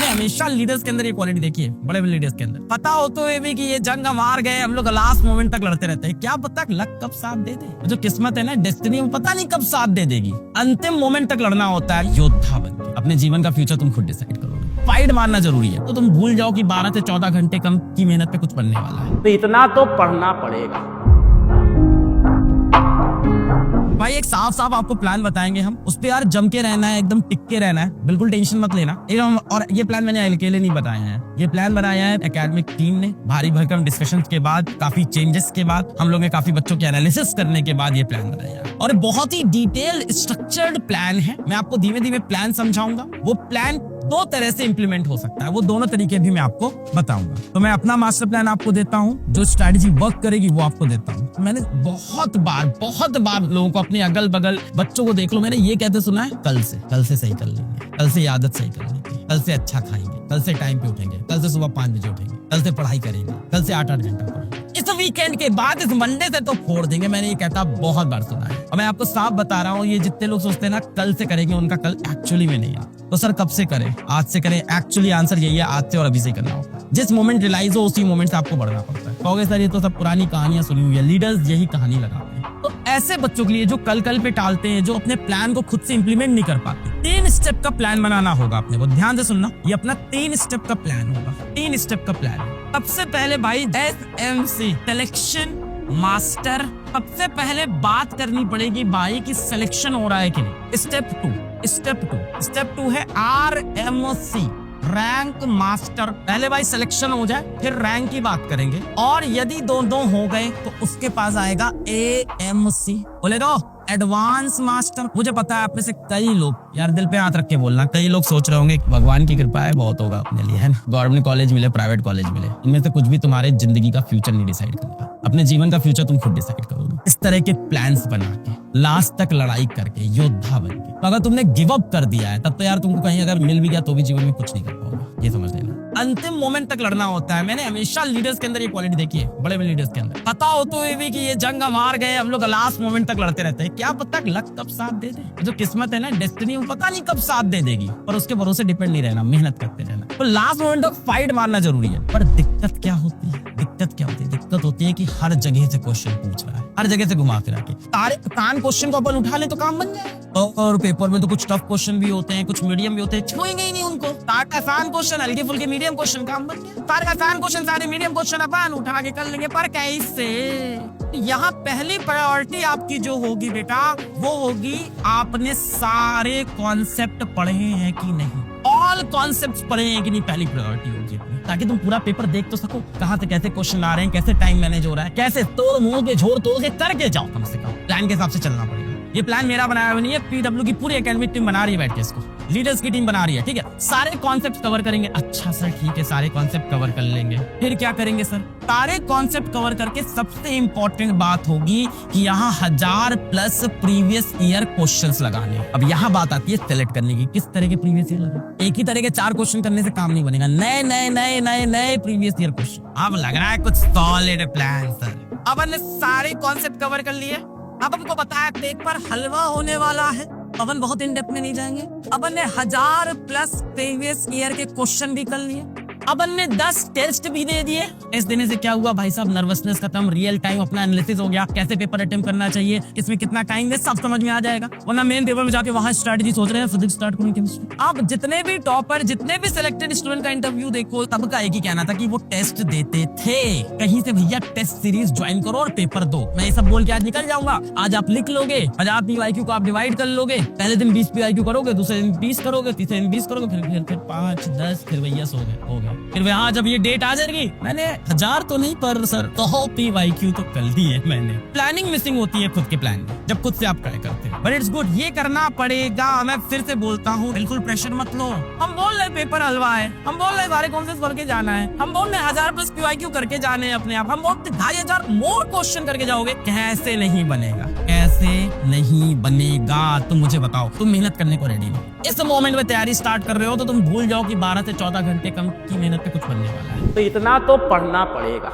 मैंने हमेशा लीडर्स के अंदर ये क्वालिटी देखी है, बड़े बड़े लीडर्स के अंदर। पता हो तो ये भी कि ये जंग हम हार गए, हम लोग लास्ट मोमेंट तक लड़ते रहते हैं। क्या पता लक कब साथ दे दे, जो किस्मत है ना, डेस्टिनी, वो पता नहीं कब साथ दे देगी। अंतिम मोमेंट तक लड़ना होता है योद्धा बन के। अपने जीवन का फ्यूचर तुम खुद डिसाइड करोगे। फाइट मारना जरूरी है, तो तुम भूल जाओ कि 12 से 14 घंटे कम की मेहनत पे कुछ बनने वाला है। तो इतना तो पढ़ना पड़ेगा भाई। एक साफ साफ आपको प्लान बताएंगे हम, उस पे यार जम के रहना है, एकदम टिक के रहना है, बिल्कुल टेंशन मत लेना एकदम। और ये प्लान मैंने अकेले नहीं बताया है, ये प्लान बनाया है एकेडमिक टीम ने। भारी भरकम डिस्कशन के बाद, काफी चेंजेस के बाद, हम लोग ने काफी बच्चों के एनालिसिस करने के बाद ये प्लान बनाया है। और बहुत ही डिटेल स्ट्रक्चर्ड प्लान है। मैं आपको धीमे धीमे प्लान समझाऊंगा। वो प्लान दो तरह से इंप्लीमेंट हो सकता है, वो दोनों तरीके भी मैं आपको बताऊंगा। तो मैं अपना मास्टर प्लान आपको देता हूँ, जो स्ट्रैटेजी वर्क करेगी वो आपको देता हूँ। मैंने बहुत बार लोगों को, अपने अगल बगल बच्चों को देख लो, मैंने ये कहते सुना है, कल से सही कर लेंगे, कल से आदत सही कर लेंगे, कल से अच्छा खाएंगे, कल से टाइम पे उठेंगे, कल से सुबह 5 बजे उठेंगे, कल से पढ़ाई करेंगे, कल से 8-8 घंटा पढ़ेंगे, इस वीकेंड के बाद, इस मंडे से तो फोड़ देंगे। मैंने ये कहता बहुत बार सुना है। और मैं आपको साफ बता रहा हूँ, ये जितने लोग सोचते हैं ना कल से करेंगे, उनका कल एक्चुअली में नहीं आता। तो सर कब से करें? आज से करें। एक्चुअली आंसर यही है, आज से और अभी से करना होगा। जिस मोमेंट रियलाइज हो उसी मोमेंट से आपको बढ़ना पड़ता है। कहोगे सर ये तो सब पुरानी कहानियां सुनी हुई है, लीडर्स यही कहानी लगाते हैं। तो ऐसे बच्चों के लिए जो कल पे टालते हैं, जो अपने प्लान को खुद से इंप्लीमेंट नहीं कर पाते, 3 स्टेप का प्लान बनाना होगा अपने को। ध्यान से सुनना, ये अपना 3 स्टेप का प्लान होगा। 3 स्टेप का प्लान। सबसे पहले भाई SMC, सिलेक्शन मास्टर। सबसे पहले बात करनी पड़ेगी भाई कि सिलेक्शन हो रहा है कि नहीं। स्टेप टू है RMC, रैंक मास्टर। पहले भाई सिलेक्शन हो जाए, फिर रैंक की बात करेंगे। और यदि दोनों हो गए तो उसके पास आएगा AMC, बोले तो एडवांस मास्टर। मुझे पता है आप में से कई लोग, यार दिल पे हाथ रख के बोलना, कई लोग सोच रहे होंगे भगवान की कृपा है, बहुत होगा अपने लिए, है ना, गवर्नमेंट कॉलेज मिले, प्राइवेट कॉलेज मिले, इनमें से कुछ भी तुम्हारे जिंदगी का फ्यूचर नहीं डिसाइड करेगा। अपने जीवन का फ्यूचर तुम खुद डिसाइड करोगे। इस तरह के प्लान्स बना के, लास्ट तक लड़ाई करके, योद्धा बन के। तो अगर तुमने गिव अप कर दिया है, तब तो यार तुमको कहीं अगर मिल भी गया तो भी जीवन में कुछ नहीं कर पाओगे, ये समझ लेना। अंतिम मोमेंट तक लड़ना होता है। मैंने हमेशा लीडर्स के अंदर ये क्वालिटी देखी है, बड़े बड़े लीडर्स के अंदर। पता हो तो ये भी कि ये जंग हम हार गए, हम लोग लास्ट मोमेंट तक लड़ते रहते हैं। क्या पता लक कब साथ दे दे, जो किस्मत है ना, डेस्टिनी, वो पता नहीं कब साथ दे देगी। पर उसके भरोसे डिपेंड नहीं रहना, मेहनत करते रहना। तो लास्ट मोमेंट तक फाइट मारना जरूरी है। पर दिक्कत क्या होती है? दिक्कत होती है कि हर जगह से क्वेश्चन पूछ रहा है, हर जगह से घुमा फिरा के। कान क्वेश्चन को अपन उठा ले तो काम बन जाए। और पेपर में तो कुछ टफ क्वेश्चन भी होते हैं, कुछ मीडियम भी होते हैं, छुएंगे ही नहीं उनको। सारे आसान क्वेश्चन, हल्के फुल्के मीडियम क्वेश्चन, काम बन गया। सारे आसान क्वेश्चन, सारे मीडियम क्वेश्चन अपन उठा के कर लेंगे। पर कैसे? यहाँ पहली प्रायोरिटी आपकी जो होगी बेटा, वो होगी आपने सारे कॉन्सेप्ट पढ़े हैं कि नहीं। ऑल कॉन्सेप्ट्स पढ़े हैं कि नहीं, पहली प्रायोरिटी होगी, ताकि तुम पूरा पेपर देख तो सको, कहाँ से कैसे क्वेश्चन आ रहे हैं, कैसे टाइम मैनेज हो रहा है, कैसे तोड़ मोड़ के झोड़ तोड़ के करके जाओ। कम से कम प्लान के हिसाब से चलना पड़ेगा। ये प्लान मेरा बनाया हुआ नहीं है, PW की पूरी एकेडमिक टीम बना रही है, बैठ के इसको लीडर्स की टीम बना रही है, ठीक है। सारे कॉन्सेप्ट कवर करेंगे। अच्छा सर ठीक है, सारे कॉन्सेप्ट कवर कर लेंगे। फिर क्या करेंगे सर? सारे कॉन्सेप्ट कवर करके सबसे इंपॉर्टेंट बात होगी कि यहाँ 1000+ प्रीवियस ईयर क्वेश्चंस लगाने। अब यहाँ बात आती है सेलेक्ट करने की, किस तरह के प्रीवियस ईयर लगे। एक ही तरह के 4 क्वेश्चन करने से काम नहीं बनेगा, नए प्रीवियस ईयर क्वेश्चन। अब लग रहा है कुछ सॉलिड प्लान सर। अब हमने सारे कॉन्सेप्ट कवर कर लिए। अब हमको बताया पेपर हलवा होने वाला है। अपन बहुत इन डेप्थ में नहीं जाएंगे। अपन ने 1000+ प्रीवियस ईयर के क्वेश्चन भी कर लिए। अपन ने 10 टेस्ट भी दे दिए। टेस्ट देने से क्या हुआ भाई साहब? नर्वसनेस खत्म, रियल टाइम अपना एनालिसिस हो गया, कैसे पेपर अटेम्प्ट करना चाहिए, इसमें कितना टाइम है, सब समझ में आ जाएगा। वरना मेन पेपर में जाके वहां स्ट्रेटजी सोच रहे हैं, फिजिक्स स्टार्ट करूं, केमिस्ट्री। अब जितने भी टॉपर, जितने भी सिलेक्टेड स्टूडेंट का इंटरव्यू देखो, सबका एक ही कहना था कि वो टेस्ट देते थे। कहीं से भैया टेस्ट सीरीज ज्वाइन करो और पेपर दो। मैं ये सब बोल के आज निकल जाऊंगा। आज आप लिख लोगे, 1000 PYQ को आप डिवाइड कर लोगे। पहले दिन 20 PYQ करोगे, दूसरे दिन 20 करोगे, तीसरे दिन 20 करोगे, फिर 5, 10, फिर भैया सो गए, हो गए। फिर वहाँ जब ये डेट आ जाएगी, मैंने 1000 तो नहीं पर सर 100 PYQ तो कर दी है मैंने। प्लानिंग मिसिंग होती है खुद के प्लान में, जब खुद से आप ट्राई करते हैं। बट इट्स गुड, ये करना पड़ेगा। मैं फिर से बोलता हूँ, बिल्कुल प्रेशर मत लो। हम बोल रहे पेपर हलवा है, हम बोल रहे सारे कॉन्सेप्ट करके जाना है, हम बोल रहे 1000+ PYQ करके जाने हैं अपने आप, हम बोलते 2500 मोर क्वेश्चन करके जाओगे। कैसे नहीं बनेगा? कैसे नहीं बनेगा? तुम मुझे बताओ, तुम मेहनत करने को रेडी हो, इस मोमेंट में तैयारी स्टार्ट कर रहे हो, तो तुम भूल जाओ कि 12 से 14 घंटे कम की मेहनत पे कुछ बनने वाला है। तो इतना तो पढ़ना पड़ेगा।